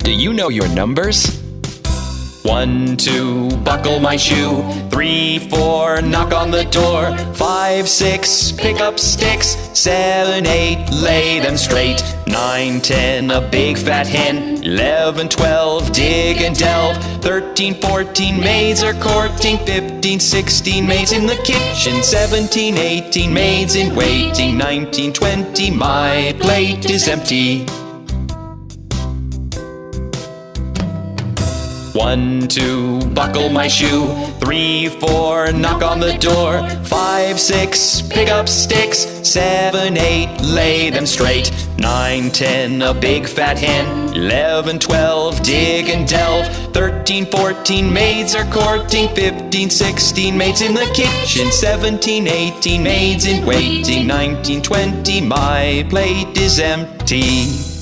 Do you know your numbers? 1, 2, buckle my shoe. 3, 4, knock on the door. 5, 6, pick up sticks. 7, 8, lay them straight. 9, 10, a big fat hen. 11, 12, dig and delve. 13, 14, maids are courting. 15, 16, maids in the kitchen. 17, 18, maids in waiting. 19, 20, my plate is empty. 1, 2, buckle my shoe. 3, 4, knock on the door. 5, 6, pick up sticks. 7, 8, lay them straight. 9, 10, a big fat hen. 11, 12, dig and delve. 13, 14, maids are courting. 15, 16, maids in the kitchen. 17, 18, maids in waiting. 19, 20, my plate is empty.